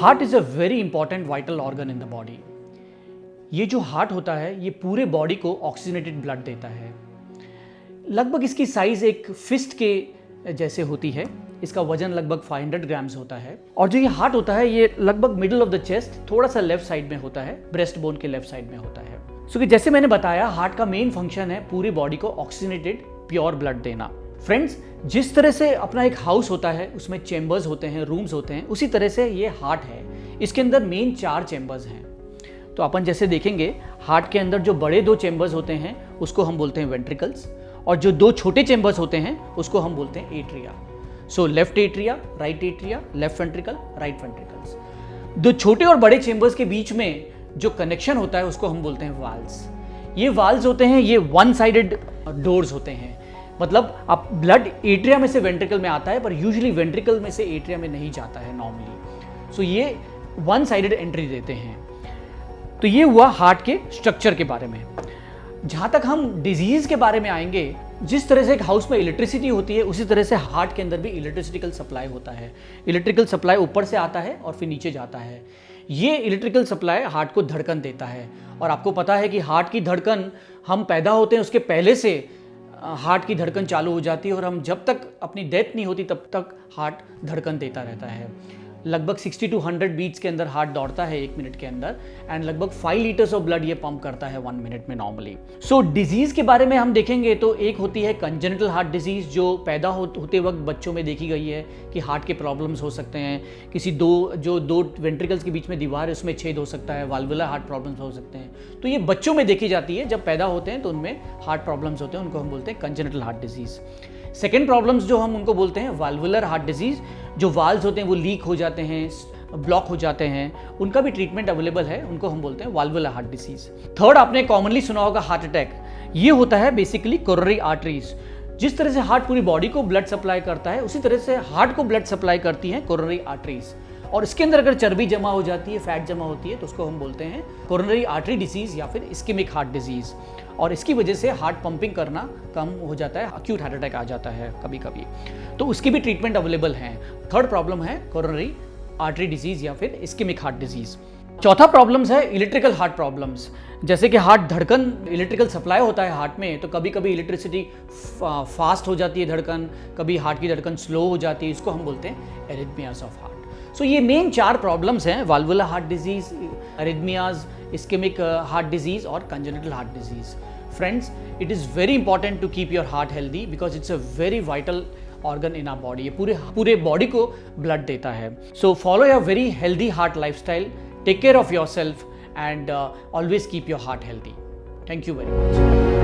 Heart is a very important vital organ in the body. ये जो heart होता है ये पूरे बॉडी को ऑक्सीजनेटेड ब्लड देता है। लगभग इसकी साइज़ एक फिस्ट के जैसे होती है। इसका वजन लगभग 500 ग्राम्स होता है। और जो ये हार्ट होता है ये लगभग मिडल ऑफ द चेस्ट, थोड़ा सा लेफ्ट साइड में होता है, ब्रेस्ट बोन के लेफ्ट साइड में होता है। सो कि जैसे मैंने बताया, हार्ट का मेन फंक्शन है पूरी बॉडी को ऑक्सीजनेटेड प्योर ब्लड देना। फ्रेंड्स, जिस तरह से अपना एक हाउस होता है उसमें चेंबर्स होते हैं, रूम्स होते हैं, उसी तरह से ये हार्ट है। इसके अंदर मेन 4 चेंबर्स हैं। तो अपन जैसे देखेंगे, हार्ट के अंदर जो बड़े 2 चेंबर्स होते हैं उसको हम बोलते हैं वेंट्रिकल्स, और जो 2 छोटे चेंबर्स होते हैं उसको हम बोलते हैं atria. So left atria, right atria, left ventricle, right ventricles. 2 छोटे और बड़े चेंबर्स के बीच में जो कनेक्शन होता है उसको हम बोलते हैं वाल्व्स। ये वाल्व्स होते हैं, ये वन साइडेड डोर्स होते हैं। मतलब अब ब्लड एट्रिया में से वेंट्रिकल में आता है, पर यूजुअली वेंट्रिकल में से एट्रिया में नहीं जाता है नॉर्मली। सो ये वन साइडेड एंट्री देते हैं। तो ये हुआ हार्ट के स्ट्रक्चर के बारे में। जहाँ तक हम डिजीज़ के बारे में आएंगे, जिस तरह से एक हाउस में इलेक्ट्रिसिटी होती है उसी तरह से हार्ट के अंदर भी इलेक्ट्रिसिटिकल सप्लाई होता है। इलेक्ट्रिकल सप्लाई ऊपर से आता है और फिर नीचे जाता है। ये इलेक्ट्रिकल सप्लाई हार्ट को धड़कन देता है। और आपको पता है कि हार्ट की धड़कन, हम पैदा होते हैं उसके पहले से हार्ट की धड़कन चालू हो जाती है, और हम जब तक अपनी डेथ नहीं होती तब तक हार्ट धड़कन देता रहता है। लगभग 60 to 100 बीट्स के अंदर हार्ट दौड़ता है 1 मिनट के अंदर, एंड लगभग 5 लीटर्स ऑफ ब्लड ये पंप करता है 1 मिनट में नॉर्मली। सो डिजीज के बारे में हम देखेंगे तो एक होती है कंजेनिटल हार्ट डिजीज, जो पैदा होते वक्त बच्चों में देखी गई है कि हार्ट के प्रॉब्लम्स हो सकते हैं। किसी दो वेंट्रिकल्स के बीच में दीवार है उसमें छेद हो सकता है, वाल्वुलर हार्ट प्रॉब्लम्स हो सकते हैं। तो ये बच्चों में देखी जाती है, जब पैदा होते हैं तो उनमें हार्ट प्रॉब्लम्स होते हैं, उनको हम बोलते हैं congenital heart disease. Second problems जो हम उनको बोलते हैं वाल्वुलर हार्ट डिजीज, जो वाल्व्स होते हैं वो लीक हो जाते हैं, ब्लॉक हो जाते हैं, उनका भी ट्रीटमेंट अवेलेबल है, उनको हम बोलते हैं वाल्वुलर हार्ट डिजीज। थर्ड, आपने कॉमनली सुना होगा हार्ट अटैक। ये होता है बेसिकली कोरोनरी आर्टरीज। जिस तरह से हार्ट पूरी बॉडी को ब्लड सप्लाई करता है उसी तरह से हार्ट को ब्लड सप्लाई करती है कोरोनरी आर्टरीज। और इसके अंदर अगर चर्बी जमा हो जाती है, फैट जमा होती है, तो उसको हम बोलते हैं कोरोनरी आर्टरी डिजीज या फिर इस्केमिक हार्ट डिजीज। और इसकी वजह से हार्ट पंपिंग करना कम हो जाता है, अक्यूट हार्ट अटैक आ जाता है कभी कभी। तो उसकी भी ट्रीटमेंट अवेलेबल है। थर्ड प्रॉब्लम है कोरोनरी आर्टरी डिजीज या फिर इस्केमिक हार्ट डिजीज। चौथा प्रॉब्लम्स है इलेक्ट्रिकल हार्ट प्रॉब्लम्स। जैसे कि हार्ट धड़कन, इलेक्ट्रिकल सप्लाई होता है हार्ट में, तो कभी कभी इलेक्ट्रिसिटी फास्ट हो जाती है धड़कन, कभी हार्ट की धड़कन स्लो हो जाती है, इसको हम बोलते हैं एरिथमियाज ऑफ हार्ट। सो ये मेन 4 प्रॉब्लम्स हैं, valvular heart disease, arrhythmias, ischaemic heart disease और congenital heart disease. Friends, it is very important to keep your heart healthy because it's a very vital organ in our body। ये पूरे body को blood देता है। So follow a very healthy heart lifestyle, take care of yourself and always keep your heart healthy। Thank you very much।